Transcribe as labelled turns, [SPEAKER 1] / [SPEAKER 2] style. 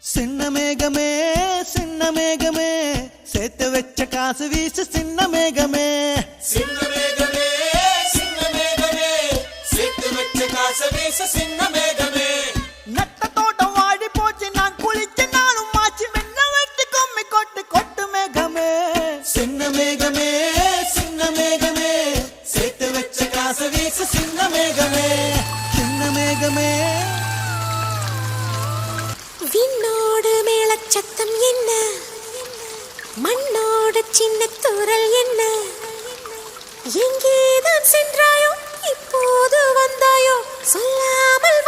[SPEAKER 1] சின்ன மேகமே சின்ன மேகமே சேர்த்து வச்ச காசு வீசு சின்ன மேகமே
[SPEAKER 2] சின்ன மேகமே சின்ன மேகமே சேர்த்து வச்ச காசு வீசு சின்ன மேகமே
[SPEAKER 1] நட்ட தோட்டம் வாடி போச்சு நான் குளிச்சு நானும் மாச்சு வெண்ண வெட்டி கொம்மி கொட்டு கொட்டு மேகமே சின்ன மேகமே சின்ன மேகமே சேர்த்து வச்ச காசு வீசு சின்ன மேகமே சின்ன மேகமே
[SPEAKER 3] விண்ணோடு மேளச்சத்தம் என்ன மண்ணோடு சின்ன தூரல் என்ன எங்கேதான் சென்றாயோ இப்போது வந்தாயோ சொல்லாமல்